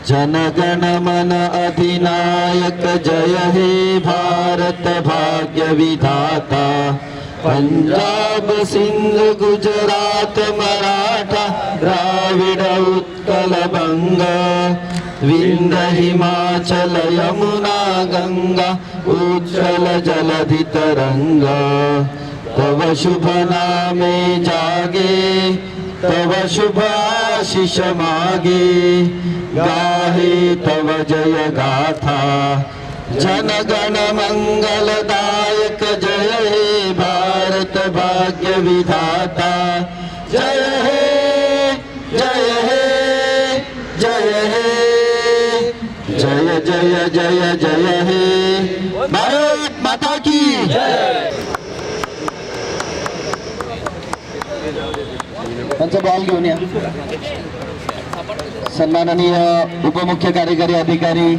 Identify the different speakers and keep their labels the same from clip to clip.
Speaker 1: जनगण मन अधिनायक जय हे भारत भाग्य विधाता। पंजाब सिंध गुजरात मराठा द्राविड उत्कल बंग विंध्य हिमाचल यमुना गंगा उज्जल जलधि तरंग। तव शुभ नामे जागे तव शुभ आशीष मागे गाहे तव जय गाथा। जनगण मंगलदायक जय हे भारत भाग्य विधाता। जय हे जय हे जय हे जय जय जय जय हे भारत माता की जय। त्यांचा बॉल घेऊन या। सन्माननीय उपमुख्य कार्यकारी अधिकारी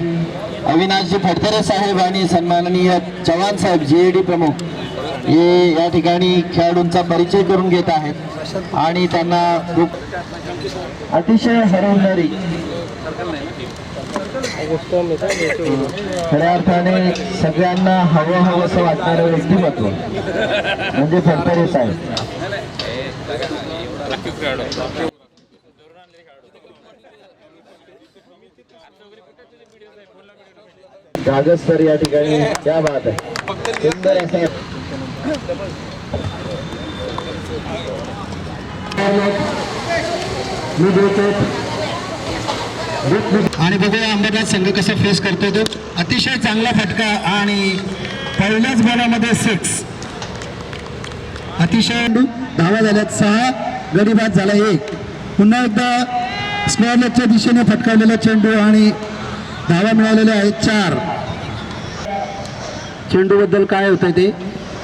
Speaker 1: अविनाशजी फडतरे साहेब आणि सन्माननीय चव्हाण साहेब जेडी प्रमुख हे या ठिकाणी खेळाडूंचा परिचय करून घेत आहेत आणि त्यांना अतिशय हरवणारी खऱ्या अर्थाने सगळ्यांना हवं असं वाटणारं व्यक्तिमत्व म्हणजे फडतरे साहेब। कागज सर या ठिकाणी क्या बात आहे, सुंदर असं आणि बघूया अंबरनाथ संघ कसा फेस करतो तो। अतिशय चांगला फटका आणि पहिल्याच बॉलामध्ये 6। अतिशय धावा झाल्यात 6, गडी बाद झाला 1। पुन्हा एकदा स्क्वेअर लेगच्या दिशेने फटकावलेला चेंडू आणि धावा मिळालेल्या आहेत 4। चेंडू बद्दल काय होतंय ते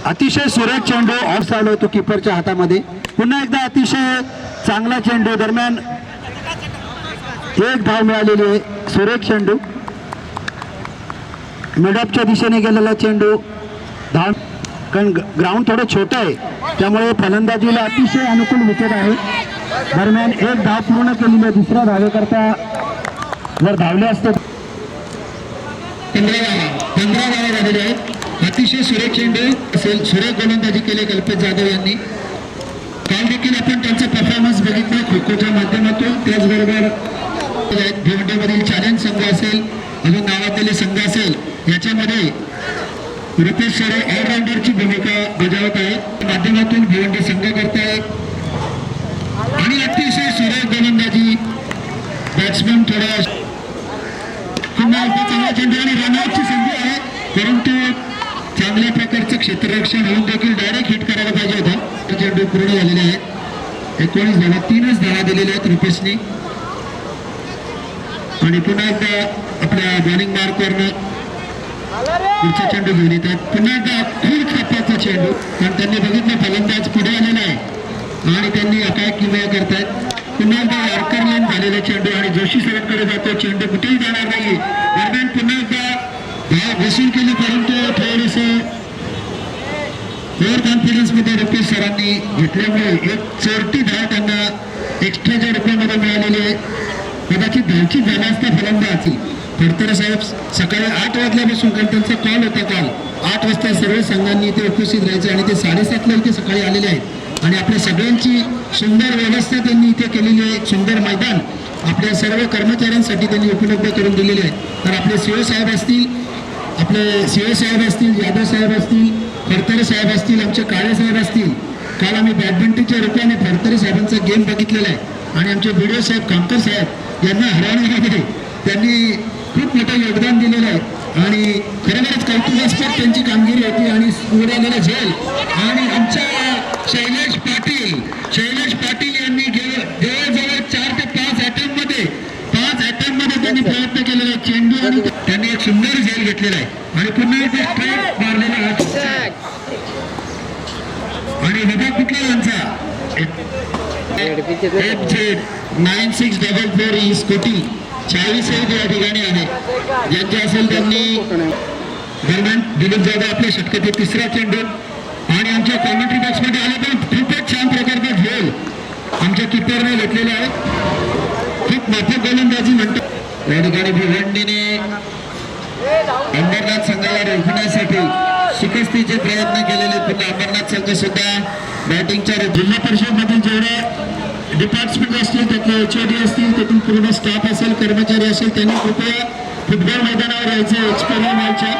Speaker 1: अतिशय सुरेख चेंडू ऑफ साइड होतो कीपरच्या हातामध्ये। पुन्हा एकदा अतिशय चांगला चेंडू दरम्यान 1 धाव मिळालेली आहे। सुरेख चेंडू मिडअपच्या दिशेने गेलेला चेंडू धाव, कारण ग्राउंड थोडं छोटं आहे त्यामुळे फलंदाजीला अतिशय अनुकूल विकेट आहे। दरम्यान 1 धाव पूर्ण केलेली आहे। दुसऱ्या धावेकरता जर धावले असते 15 धावा झालेले आहेत। अतिशय सुरेख चेंडू असेल, सुरेख गोलंदाजी केली कल्पित जाधव यांनी। काल देखील आपण त्यांचा परफॉर्मन्स बघितला खो खोच्या माध्यमातून। त्याचबरोबर भिवंडीमधील चॅलेंज संघ असेल, अजून नावाजलेले संघ असेल, याच्यामध्ये रुपेश सर ऑलराऊंडरची भूमिका बजावत आहेत माध्यमातून भिवंडी संघ करतायत। आणि अतिशय सुरेख गोलंदाजी बॅट्समन थोडा पुन्हा एकदा चांगला चेंडू आणि रनआउटची संधी आहे, परंतु चांगल्या प्रकारचं क्षेत्ररक्षण होऊन देखील डायरेक्ट हिट करायला पाहिजे होता। चेंडू पूर्ण झालेले आहेत। 19 धावा, 3च धावा दिलेल्या आहेत रुपेशने। आणि पुन्हा एकदा आपल्या बॉलिंग मार्कवरनं पुढचा चेंडू घेऊन येतात। पुन्हा एकदा खूप खपाचा चेंडू, कारण त्यांनी बघितलं फलंदाज पुढे आलेला आहे आणि त्यांनी काय किमया करतायत। पुन्हा एकदा यॉर्कर लाईन झालेला चेंडू आणि जोशी सरांकडे जातो, चेंडू कुठेही जाणार नाही। दरम्यान पुन्हा एकदा धाव वसूल केली, परंतु थोडंसं ओव्हर कॉन्फिडन्स मध्ये रुपेश सरांनी घेतल्यामुळे एक चोरटी धाव त्यांना एक्स्ट्राच्या रुपयामध्ये मिळालेली आहे। कदाचित धावची झाला असता फलंदाज फडतरे साहेब सकाळी 8 वाजल्यापासून, कारण त्यांचा कॉल होता काल 8 वाजता सर्व संघांनी इथे उपस्थित राहायचे आणि ते 7:30ला इथे सकाळी आलेले आहेत। आणि आपल्या सगळ्यांची सुंदर व्यवस्था त्यांनी इथे केलेली आहे। सुंदर मैदान आपल्या सर्व कर्मचाऱ्यांसाठी त्यांनी उपलब्ध करून दिलेले आहे। तर आपले सीओ साहेब असतील, आपले सीओ साहेब असतील, यादव साहेब असतील, फडतरे साहेब असतील, आमचे काळे साहेब असतील। काल आम्ही बॅडमिंटनच्या रूपाने फडतरे साहेबांचा गेम बघितलेला आहे आणि आमचे बीडीओ साहेब कामकर साहेब यांना हरवण्यामध्ये त्यांनी खूप मोठं योगदान दिलेलं आहे आणि खरोखरच कौतुकास्पद त्यांची कामगिरी होती। आणि उडालेला झेल आणि आमच्या शैलेश पाटील यांनी जवळजवळ 4 ते 5 अटेम्पमध्ये त्यांनी प्रयत्न केलेला चेंडू आणि त्यांनी एक सुंदर झेल घेतलेला आहे आणि पुन्हा एकदा स्ट्राईक मारलेला आहे। आणि विभाग कुठला यांचा FZ9644 ही स्कूटी 40 या ठिकाणी आहे। ज्यांचे असेल त्यांनी दरम्यान दिलीप जाधव आपल्या षटकातील 3रा चेंडू आणि आमच्या कॉमेंट्री बॉक्समध्ये आले पण खूपच छान प्रकारचा झेल आमच्या किपरने घेतलेला आहे। खूप माफक गोलंदाजी म्हणतो या ठिकाणी भिवंडीने अंबरनाथ संघाला रोखण्यासाठी शिकस्तीचे प्रयत्न केलेले. पुन्हा अंबरनाथ संघ सुद्धा बॅटिंगच्या जिल्हा परिषद मधील जेवढे डिपार्टमेंट असतील, त्यातले HOD असतील, त्यातून पूर्ण स्टाफ असेल, कर्मचारी असेल, त्यांनी कृपया फुटबॉल मैदानावर यायचं. एक्सपेरिमेंटच्या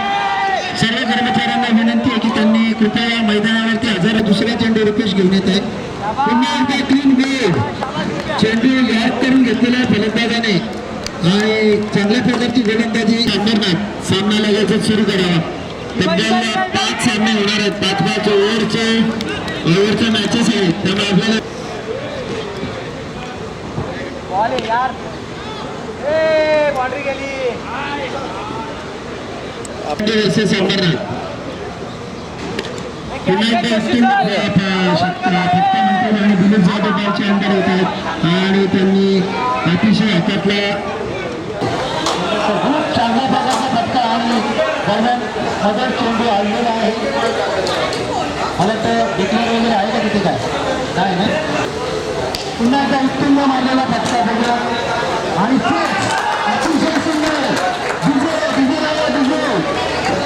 Speaker 1: सर्व कर्मचाऱ्यांना विनंती आहे की त्यांनी कृपया मैदानावरती हजर. दुसऱ्या चेंडू रुपेश घेऊन येत आहे. पुन्हा एकदा क्लीन बोर्ड. चेंडू याद करून घेतलेला फलंदाजाने आणि चांगल्या प्रकारची गोलंदाजी अंबरनाथ. सामना लगायचा सुरू करावा. तब्बल 5 सामने होणार आहेत. 5 ओव्हरच्या मॅचेस आहेत. त्यामुळे आपल्याला वर्सेस अंबरनाथ. पुन्हा एकदा आणि दिलीप जाधव बॉलचे अंतर होत आहेत आणि त्यांनी अतिशय हातातला खूप चांगल्या प्रकारचा फटका आणि दरम्यान मदर चेंडू आणलेला आहे. मला तर डिक्लेअर वगैरे आहे का तिथे काय नाही. पुन्हा एकदा उत्तुंग मारलेला फटका बघा आणि अतिशय सुंदर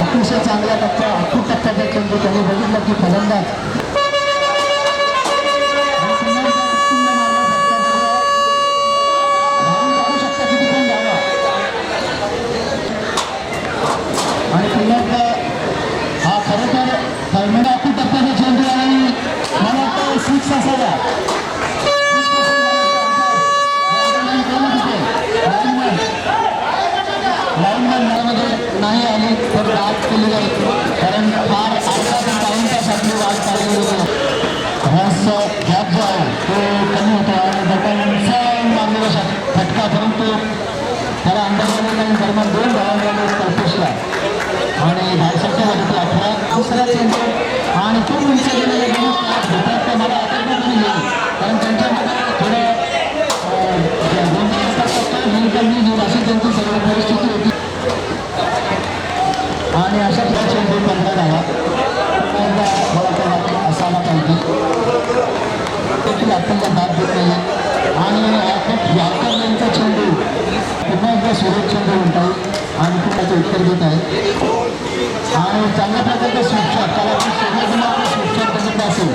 Speaker 1: अतिशय चांगल्या टप्प्या अखूट टप्प्याचा चेंडू त्यांनी बघितलं की फलंदाज आणि पुन्हा हा खरं तर दरम्यान अखूट टप्प्याचा चेंडू आणि मला वाटतं 6 असावा. नाही आली तर बाद केली जाईल, कारण फार अर्धा ते पाऊण तासातली वाट चालली होती. रस गॅप जो आहे तो कमी होतो आणि बटनचा मारलेला फटका, परंतु त्याला अंदाजाने नाही. दरम्यान 2 धावांनी कल्पेशला आणि धावसरच्या वरती 18 दुसरा चेंडू आणि खूप उंच गेलेले होतात. मला आठवत नाही कारण त्यांच्यामध्ये थोडं अशी त्यांची सर्व परिस्थिती होती आणि अशा चेंडू 15 धावा असायला पाहिजे. देखील आपल्याला दाद देत नाही आणि याकर यांचा चेंडू पुन्हा एकदा सुरेश चेंडू म्हणतात आणि खूप त्याचं उत्तर देत आहे आणि चांगल्या प्रकारचा स्विपशॉट. त्याला सुरुवातीला स्विपशॉट बघितला असेल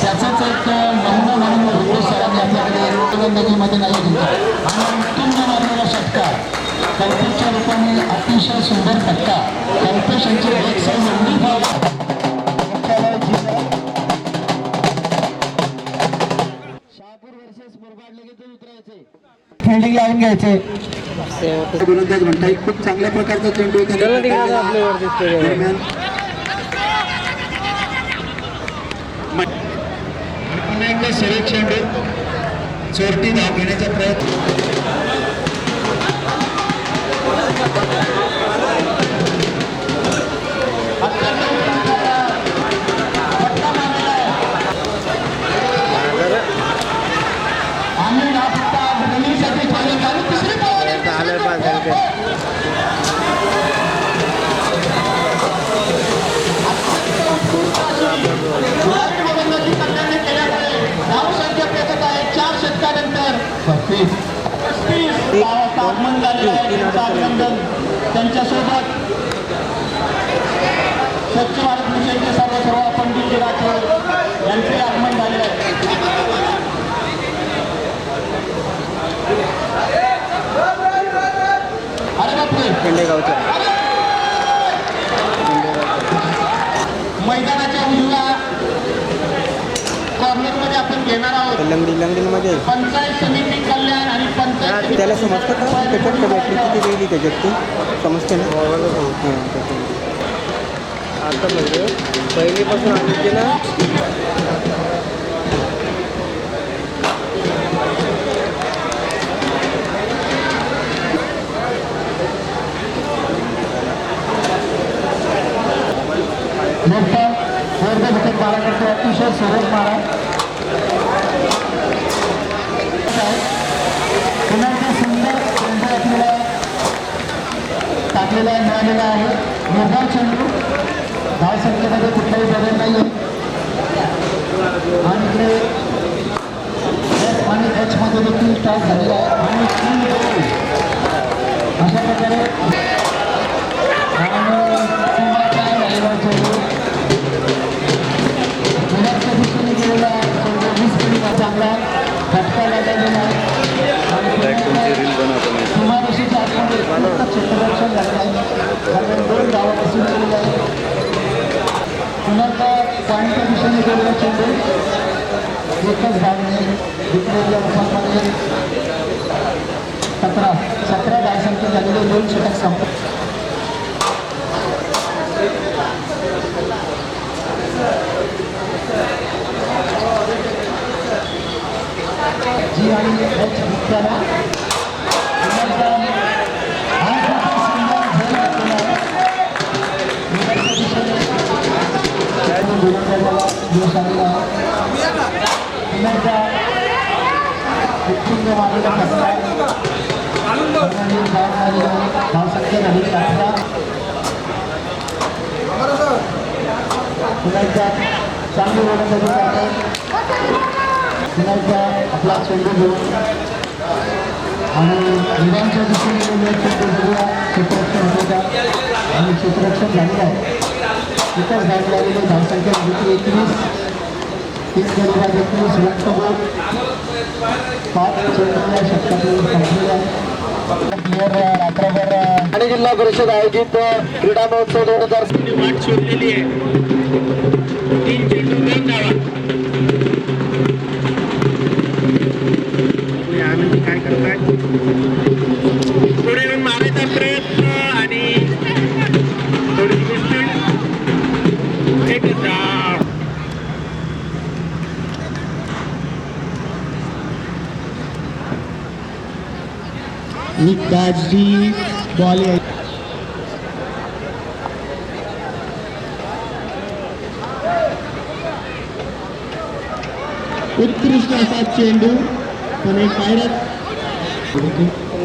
Speaker 1: त्याचाच एक नमुना म्हणून रुपेश सरांनी आपल्याकडे गोलंदाजीमध्ये नाही दिला आणि उत्तुंग मारलेला षटकार कल्पेशच्या रूपाने अतिशय सुंदर फटका. कल्पेश यांची एक साईज शहापूर वर्सेस मुरबाड लगेच उतरायचे, फिल्डिंग लावून घ्यायचे. गोलंदाज म्हणताय खूप चांगल्या प्रकारचा चेंडू दरम्यान पुन्हा एकदा सरळ चेंडू चोरटी धाव घेण्याचा प्रयत्न. आगमन झालेलं आहे. अभिनंदन. त्यांच्यासोबत स्वच्छ भारत मिशनचे सर्व पंडित राठोड यांचे आगमन झाले आहे. अरे बापरे, मैदानाच्या उजव्या कॉर्नरमध्ये आपण घेणार आहोत लंगडीमध्ये पंचायत समिती कल्याण आणि पंचायत. त्याला समजतं का त्याच्यात बॅटरी किती गेली त्याच्यात ती समजते ना. आता म्हणजे पहिलीपासून आली ना. मारा करतो अतिशय सरळ मारा. पुन्हा एकदा सुंदर चेंडू आपल्याला टाकलेला मिळालेला आहे. निर्धाव चेंडू धाव संख्येमध्ये कुठलाही बदल नाही आहे आणि इकडे एफ आणि एच मध्ये देखील टॉस झालेला आहे आणि अशा प्रकारे मुलांच्या दिशेने गेलेला चांगला फटका लागलेला सुमारशीच्या आतमध्ये क्षेत्ररक्षण झालेलं आहे. दरम्यान 2 धावा वसूल केलेल्या आहेत. पुन्हा पाणीच्या दिशेने गेलेला चेंडू एकच धावने जिंकलेल्या रूपामध्ये 17 धावसंख्या झालेले 2 षटक संपले. जी आणि एच मुक्ताला धावसंख्या झालेली 18. पुन्हा एकदा चांगली गोलंदाजी करतात. पुन्हा एकदा आपला चेंडू घेऊन आणि विधानच्या दिशेने क्षेत्ररक्षण होतं आणि क्षेत्ररक्षण झालेलं आहे. एकच धाव लागलेली धावसंख्या 21. 3 गडी 21 रन 5 चेंडूला षटकातून संपलेले आहे. रात्रभर ठाणे जिल्हा परिषद आयोजित क्रीडा महोत्सव 2000 वाट शोधलेली आहे. 3 चेंडू 2 धावा. आनंदी काय करताय पुढे येऊन मारायचा प्रयत्न आणि थोडी एक धाव. दाजी बॉल उत्कृष्ट असा चेंडू पण एक पायरट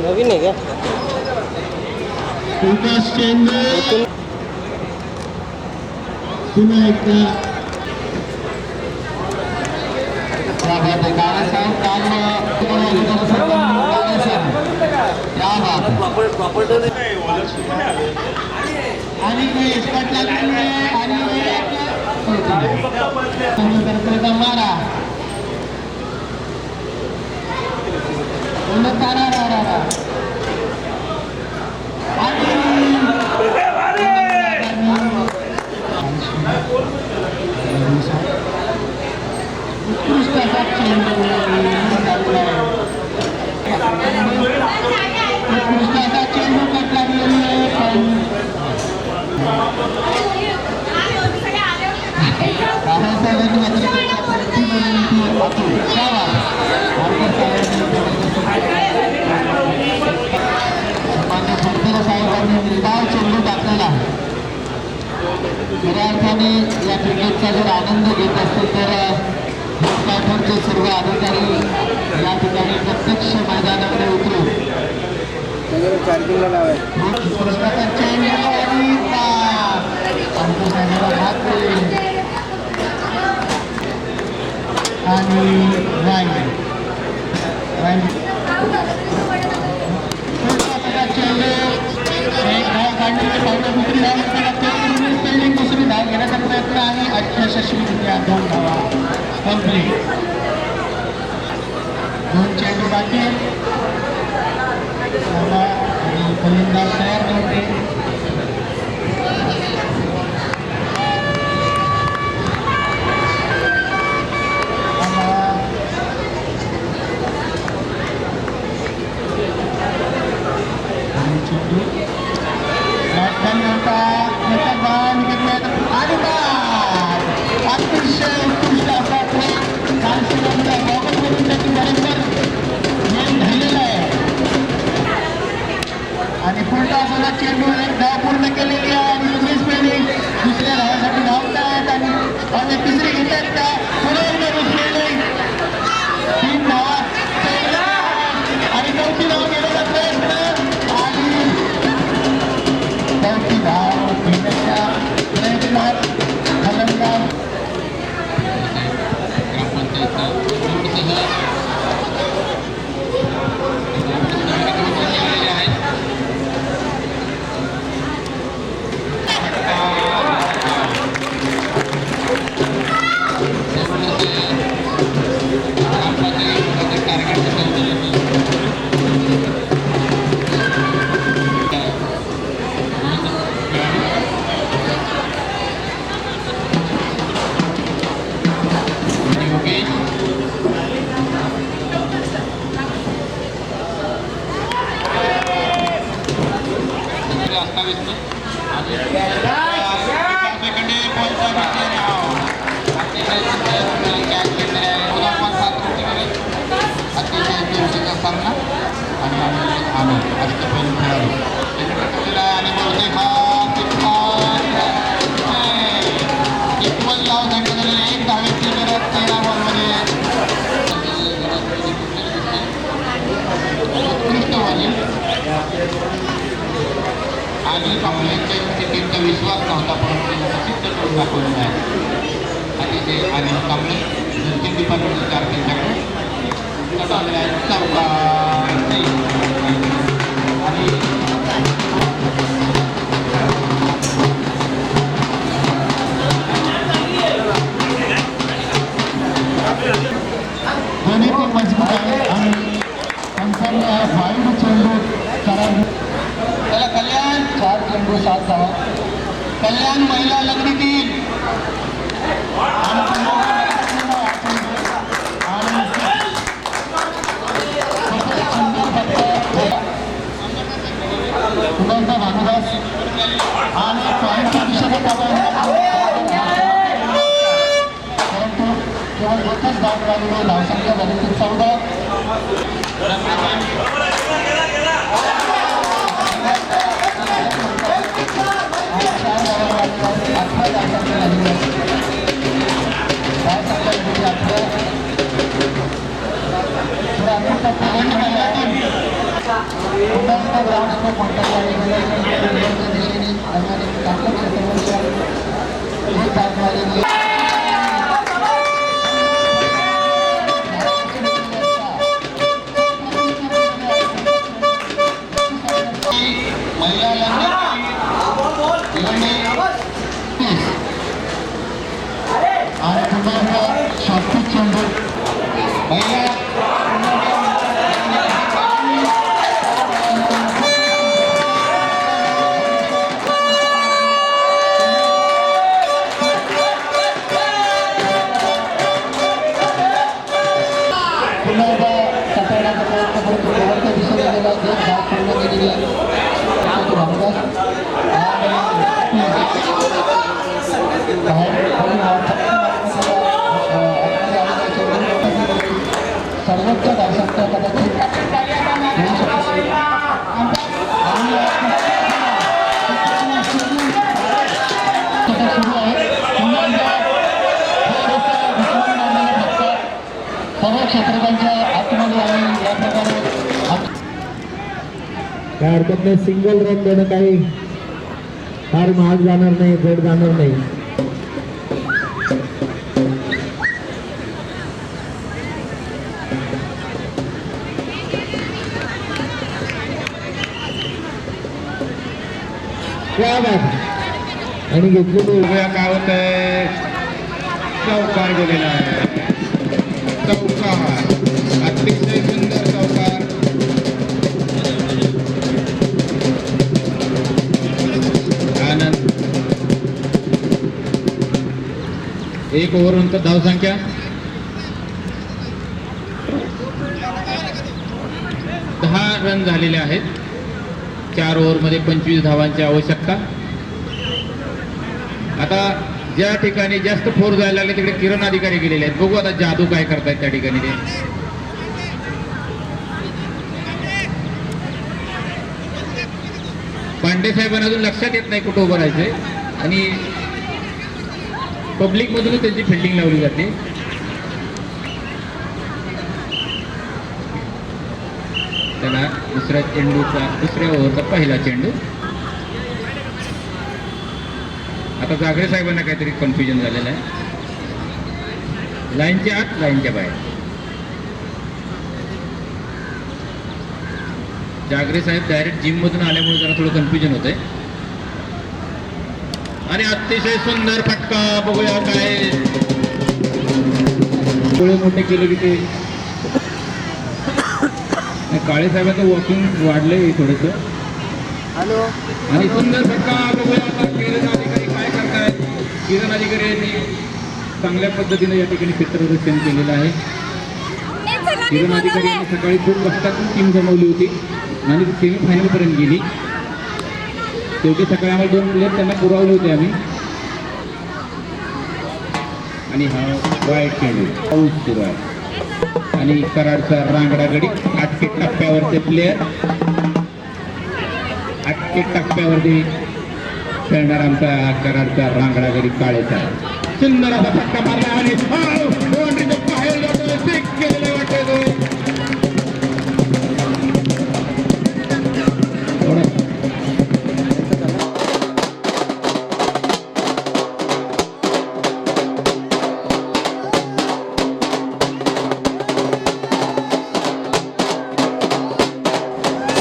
Speaker 1: नवीन आहे का चेंडू पुन्हा एकदा आणि मारा उत्कृष्ट असा चेंडू कट लागलेली आहे पण साहेबांनी निर्धाव चेंडू टाकलेला. खऱ्या अर्थाने या क्रिकेटचा जर आनंद घेत असतो तर हेडकाउंटरचे सर्व अधिकारी या ठिकाणी प्रत्यक्ष मैदानामध्ये उतरून आणि दुसरी धाव घेण्याचा प्रयत्न आणि यशस्वीरित्या 2 धावा कंप्लीट. 2 चेंडू बाकी आणि फलंदाज तयार नव्हते. अतिशय उत्कृष्ट असा आणि पुढचा असलेला चेंडू एक धाव पूर्ण केलेली आहे आणि दुसरी स्पेलिंग दुसऱ्या धावासाठी धावतात आणि तिसरी घेतात का पुढे स्पेलिंग 3 धावा आणि 4थी धाव घेण्याचा प्रयत्न आणि 4थी धाव घेण्याच्या प्रयत्नात फलंदाज
Speaker 2: 28 आणि सेकंडी बॉलचा अतिशय अतिशय चर्चेचा सामना आणि आनंद अष्टपैलू खेळाडू आणि बहुतेक हा इक्वल धाव संख्या झालेला एक धावेची गरज 13 बॉलमध्ये उत्कृष्ट वाली आणि काँग्रेसच्या टीमचा विश्वास नव्हता परंतु सिद्ध करून दाखवलेला आहे अतिशय आणि काँग्रेस दोन-तीन डिपार्टमेंटचे 4 त्यांच्याकडे झालेला आहे चौका आणि दोन्ही पण मजबूत आहे आणि त्यांचा वाईट चेंडू त्याला कल्याण 4 चेंडू 7 धावा कल्याण महिला लग्नी टीम पुण्याचा भानुदास आणि पॉईंटच्या दिशेने परंतु केवळ एकच धाव मिळालेली धावसंख्या झाली ती 14 सर्वोच्च धावसंख्या कदाचित सुरू आहे सर्व क्षेत्रकांच्या आतमध्ये आणि या प्रकारे
Speaker 1: काय हरकत नाही सिंगल रन देणं काही फार महाग जाणार नाही जड जाणार नाही क्या बात आणि घेतली
Speaker 2: बघूया काय होत आहे चौकार गेलेला आहे चौकार अतिशय सुंदर चौकार आनंद 1 ओव्हर नंतर धावसंख्या 10 रन झालेले आहेत 4 ओव्हरमध्ये 25 धावांची आवश्यकता आता ज्या ठिकाणी जास्त फोर जायला लागले तिकडे किरण अधिकारी गेलेले आहेत बघू आता जादू काय करतायत त्या ठिकाणी ते पांडे साहेबांना अजून लक्षात येत नाही कुठं उभं राहायचंय आणि पब्लिक मधूनच त्यांची फिल्डिंग लावली जाते त्याला दुसऱ्या ओव्हरचा पहिला चेंडू आता जागरे साहेबांना काहीतरी कन्फ्युजन झालेलं आहे लाईनच्या आत लाईनच्या बाहेर जागरे साहेब डायरेक्ट जिम मधून आल्यामुळे जरा थोडं कन्फ्युजन होतंय आणि अतिशय सुंदर फटका बघूया काय डोळे मोठे केले की ते काळे साहेबांचं वॉकिंग वाढलंय थोडंसं
Speaker 1: हॅलो
Speaker 2: आणि सुंदर फटका बघूया आता किरण अधिकारी काय करतायत किरण अधिकारी यांनी चांगल्या पद्धतीने या ठिकाणी क्षेत्ररक्षण केलेलं आहे किरण अधिकारी यांनी सकाळी खूप कष्टातून टीम जमवली होती आणि ती सेमीफायनल पर्यंत गेली शेवटी सकाळी आम्हाला 2 प्लेट त्यांना पुरवले होते आम्ही. आणि हा वाईट खेळू पाऊस सुरू आहे आणि कराडचा रांगडा गडी 8 टप्प्यावरचे प्लेयर 8 टप्प्यावरती खेळणार आमचा कराडचा रांगडा गडी काळेचा सुंदर असा फटका मारला आणि बाहेर जातो सिक्स केलेलं वाटतं.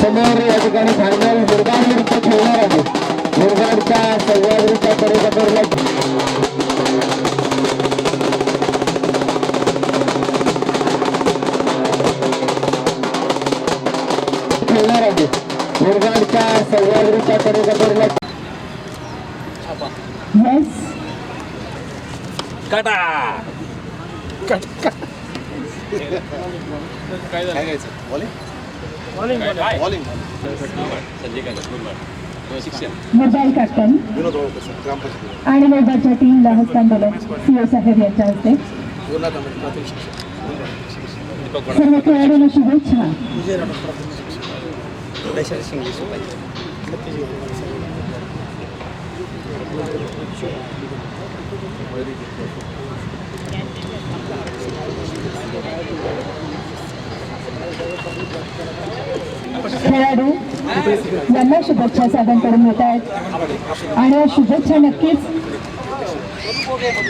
Speaker 1: समोर या ठिकाणी फायनल मुरगाड विरुद्ध खेळणार आहे. मुरगाडच्या सह्याद्रीच्या कडेकडेला खेळणार आहे. मुरगाडच्या सह्याद्रीच्या कडेकडेला
Speaker 3: मोबाईल कॅप्टन आणि मोबाईलच्या टीमला हस्तांदोलन सीओ साहेब यांच्या हस्ते. सर्व खेळाडूंना शुभेच्छा. खेळाडू यांना शुभेच्छा सादर करून येत आहेत आणि या शुभेच्छा नक्कीच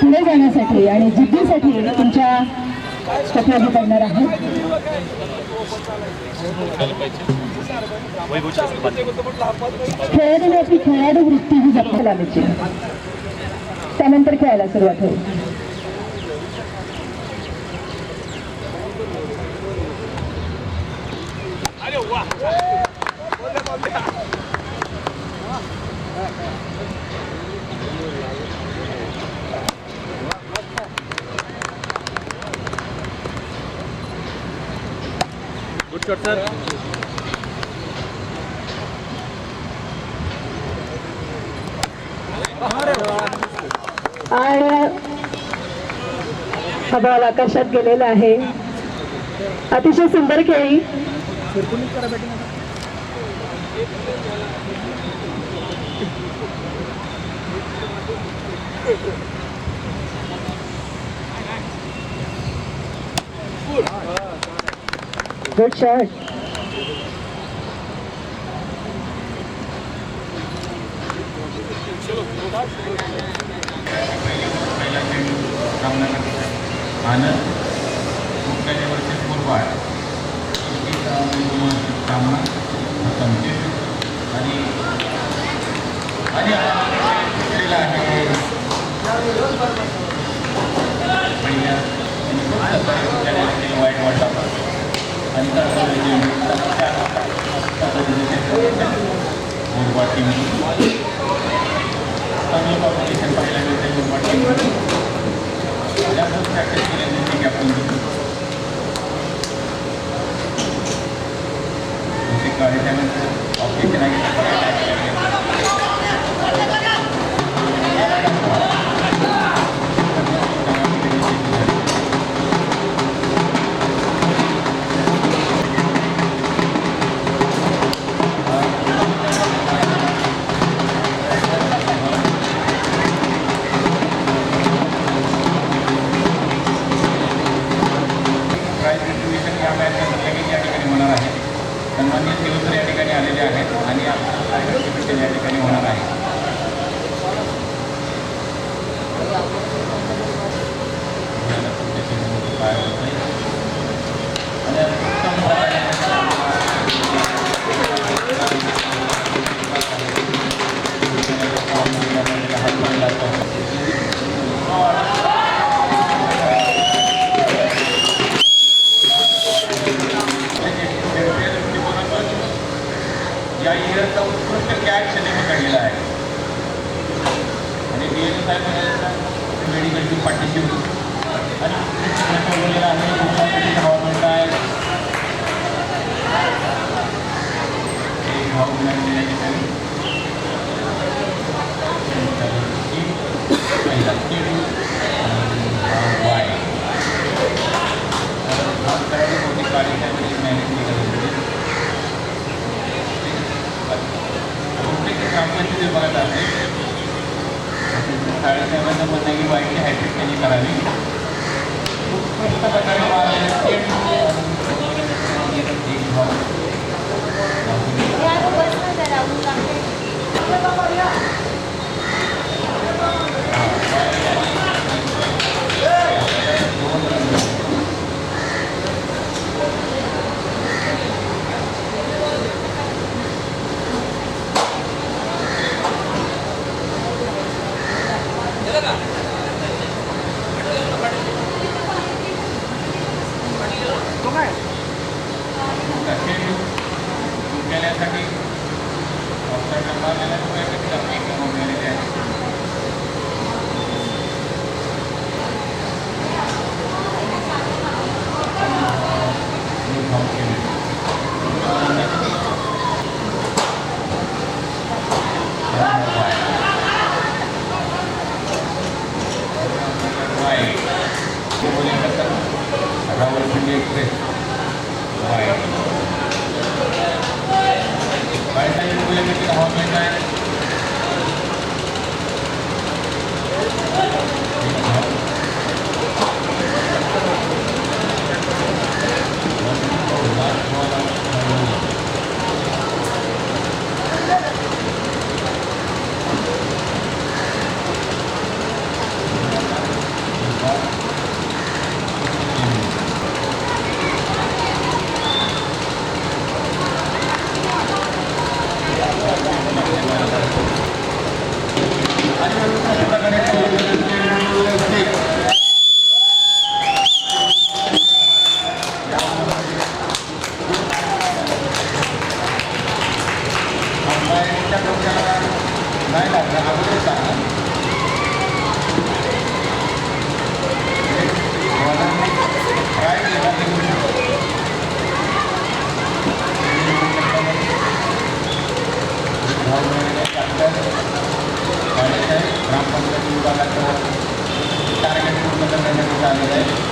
Speaker 3: पुढे जाण्यासाठी आणि जिद्दीसाठी तुमच्या उपयोगी पडणार आहेत. खेळाडूने आपली खेळाडू वृत्ती ही जपत लावायची, त्यानंतर खेळायला सुरुवात होईल.
Speaker 4: Good shot sir.
Speaker 3: आणि हा बॉल आकाशात गेलेला आहे. अतिशय सुंदर खेळी. Good shot.
Speaker 2: आनंद मुक्काजीवरचे पूर्वाड सामना संकेत आणि आहे वाईट वाटला आणि मुरबाड टीम चांगलं कॉम्पिटिशन पाहायला मिळते. मुरबाड टीम जास्त प्रॅक्टिस केल्याने कॅप्टन त्यानंतर ऑप्शन आहे. सन्माननीय शिवसर या ठिकाणी आलेले आहेत आणि या ठिकाणी होणार आहे. या इयरचा उत्कृष्ट कॅच त्यांनी पकडलेला आहे आणि DN साहेब मेडिकलची पाठीशी होती आणि ठेवलेला आहे. धावा मिळत आहे. एक धाव मिळाली या ठिकाणी पद्धतीने बघत असते. साडेसाहेबांचं म्हणणं आहे की वाईटची हॅट्रिक त्यांनी करावी. उत्कृष्ट प्रकारे केल्यासाठी रावलपिंडी एक्सप्रेस हवामान आहे. नाही लागलं अगोदर सांगा. काय ग्रामपंचायत विभागाचं टार्गेट पूर्ण करण्यासाठी आलेलं आहे.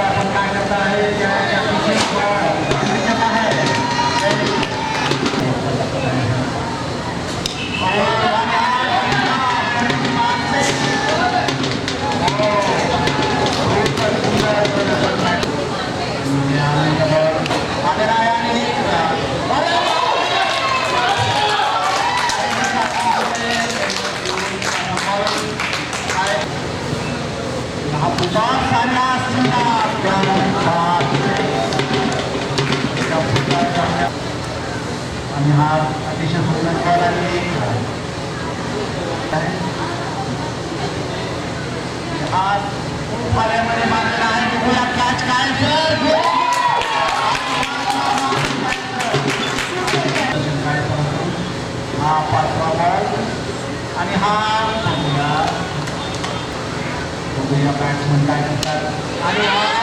Speaker 2: आपण काय करता आहे आणि हा अतिशय सुंदर खेळ आणि आज पाण्यामध्ये मारलेला आहे बघूया कॅच काय सर हा 5वा बॉल आणि हा बघूया बॅट्समन काय करतात आणि हा